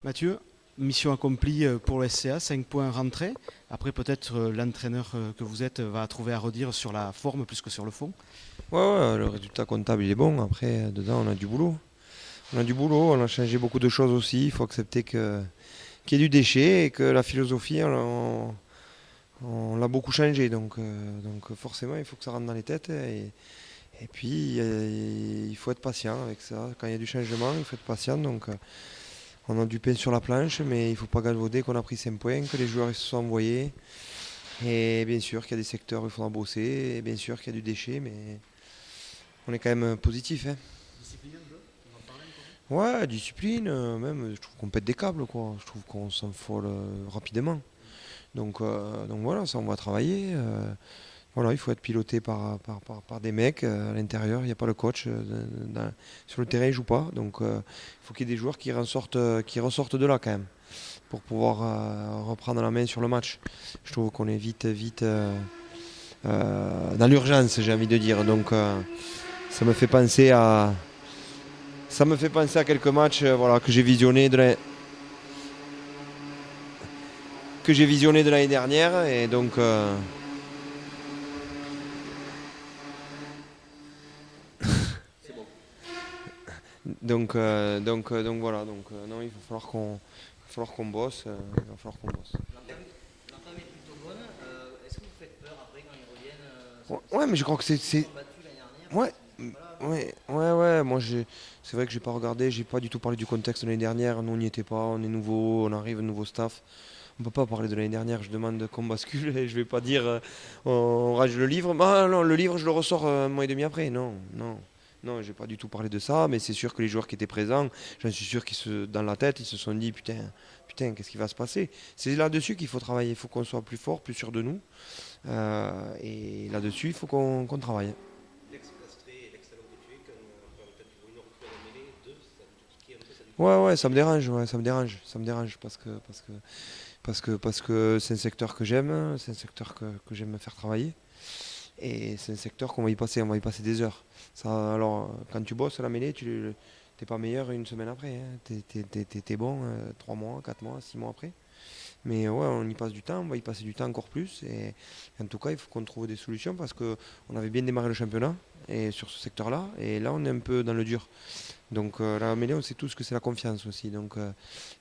Mathieu, mission accomplie pour le SCA, 5 points rentrés. Après, peut-être l'entraîneur que vous êtes va trouver à redire sur la forme plus que sur le fond. Ouais, le résultat comptable il est bon. Après, dedans, on a du boulot. On a changé beaucoup de choses aussi. Il faut accepter qu'il y ait du déchet et que la philosophie, on l'a beaucoup changé. Donc forcément, il faut que ça rentre dans les têtes. Et puis, il faut être patient avec ça. Quand il y a du changement, il faut être patient. Donc, on a du pain sur la planche, mais il ne faut pas galvauder qu'on a pris 5 points, que les joueurs ils se sont envoyés. Et bien sûr qu'il y a des secteurs où il faudra bosser. Et bien sûr qu'il y a du déchet, mais on est quand même positif, hein. Discipline un peu, on en parlait un peu. Ouais, discipline, même, je trouve qu'on pète des câbles, quoi. Je trouve qu'on s'envole rapidement. Donc voilà, ça, on va travailler. Voilà, il faut être piloté par des mecs à l'intérieur. Il n'y a pas le coach. Sur le terrain, il ne joue pas. Donc il faut qu'il y ait des joueurs qui ressortent de là, quand même, pour pouvoir reprendre la main sur le match. Je trouve qu'on est vite dans l'urgence, j'ai envie de dire. Donc ça me fait penser à quelques matchs voilà, que j'ai visionné de l'année dernière. Et donc voilà. Non, il va falloir qu'on bosse. Il va falloir qu'on bosse. L'entame est plutôt bonne. Est-ce que vous faites peur après quand ils reviennent Ouais, mais je crois que Ils se sont battus l'année dernière, Ouais, ils n'étaient pas là. ouais. Moi, c'est vrai que j'ai pas regardé. J'ai pas du tout parlé du contexte de l'année dernière. Nous, on n'y était pas. On est nouveau. On arrive, nouveau staff. On peut pas parler de l'année dernière. Je demande qu'on bascule et je vais pas dire on rage le livre. Ah non, le livre, je le ressors un mois et demi après. Non, non. Non, j'ai pas du tout parlé de ça, mais c'est sûr que les joueurs qui étaient présents, j'en suis sûr dans la tête, ils se sont dit putain, qu'est-ce qui va se passer? C'est là-dessus qu'il faut travailler. Il faut qu'on soit plus fort, plus sûr de nous. Et là-dessus, il faut qu'on travaille. Ouais, ça me dérange, ça me dérange parce que c'est un secteur que j'aime, c'est un secteur que j'aime faire travailler. Et c'est un secteur on va y passer des heures. Ça, alors, quand tu bosses à la mêlée, tu t'es pas meilleur une semaine après, hein. T'es bon 3 mois, 4 mois, 6 mois après. Mais ouais, on y passe du temps, on va y passer du temps encore plus. Et en tout cas, il faut qu'on trouve des solutions parce qu'on avait bien démarré le championnat et sur ce secteur-là. Et là, on est un peu dans le dur. Donc la mêlée, on sait tous que c'est la confiance aussi. Donc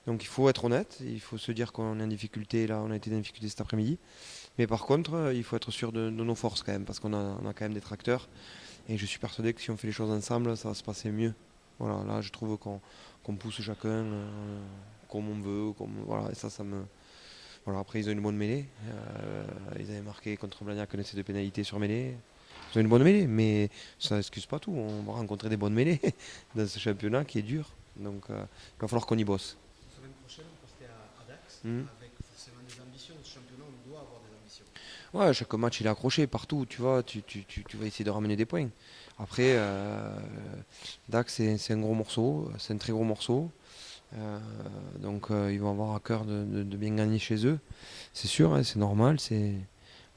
il faut être honnête, il faut se dire qu'on est en difficulté. Là, on a été en difficulté cet après-midi. Mais par contre, il faut être sûr de nos forces quand même, parce on a quand même des tracteurs. Et je suis persuadé que si on fait les choses ensemble, ça va se passer mieux. Voilà, là, je trouve qu'on pousse chacun comme on veut. Voilà, et ça me. Voilà, après, ils ont une bonne mêlée. Ils avaient marqué contre Blagnac un essai de pénalité sur mêlée. Ils ont une bonne mêlée, mais ça n'excuse pas tout. On va rencontrer des bonnes mêlées dans ce championnat qui est dur. Donc, il va falloir qu'on y bosse. La semaine prochaine, on partait à Dax Mhm. avec forcément des ambitions. Ce championnat, on doit avoir des ambitions. Ouais, chaque match il est accroché partout, tu vois, tu vas essayer de ramener des points. Après, Dax c'est un gros morceau, c'est un très gros morceau. Donc ils vont avoir à cœur de bien gagner chez eux. C'est sûr, hein, c'est normal,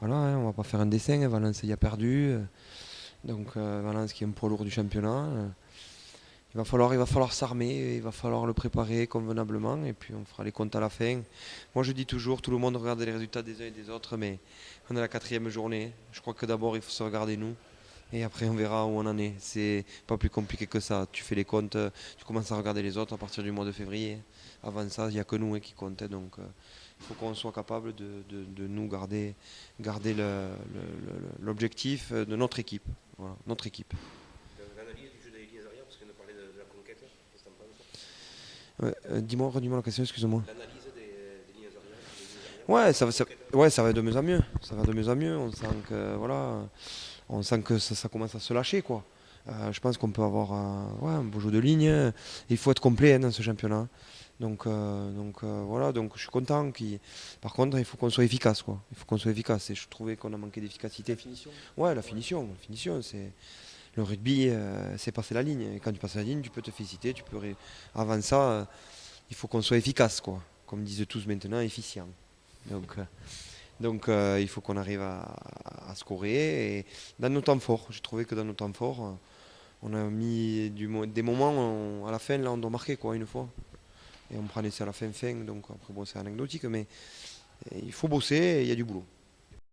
voilà, hein, on va pas faire un dessin, hein, Valence y a perdu. Valence qui est un poids lourd du championnat. Il va falloir s'armer, il va falloir le préparer convenablement et puis on fera les comptes à la fin. Moi je dis toujours, tout le monde regarde les résultats des uns et des autres, mais on est à la quatrième journée. Je crois que d'abord il faut se regarder nous et après on verra où on en est. C'est pas plus compliqué que ça. Tu fais les comptes, tu commences à regarder les autres à partir du mois de février. Avant ça, il n'y a que nous qui comptent. Donc il faut qu'on soit capable de nous garder l'objectif de notre équipe. Voilà, notre équipe. Ouais, dis-moi la question, excuse-moi. Ouais, ouais, ça va de mieux en mieux. Ça va de mieux en mieux. On sent que ça commence à se lâcher, quoi. Je pense qu'on peut avoir ouais, un beau jeu de ligne. Il faut être complet hein, dans ce championnat. Voilà, donc je suis content. Par contre, il faut qu'on soit efficace, quoi. Il faut qu'on soit efficace. Et je trouvais qu'on a manqué d'efficacité. Finition. Ouais, la finition, c'est le rugby, c'est passer la ligne. Et quand tu passes la ligne, tu peux te féliciter. Avant ça, il faut qu'on soit efficace, quoi. Comme disent tous maintenant, efficient. Donc, euh, donc, il faut qu'on arrive à scorer. Et dans nos temps forts, j'ai trouvé que dans nos temps forts, on a mis des moments à la fin, là, on doit marquer quoi, une fois. et on prend l'essai à la fin, donc après bon, c'est anecdotique, mais il faut bosser et il y a du boulot.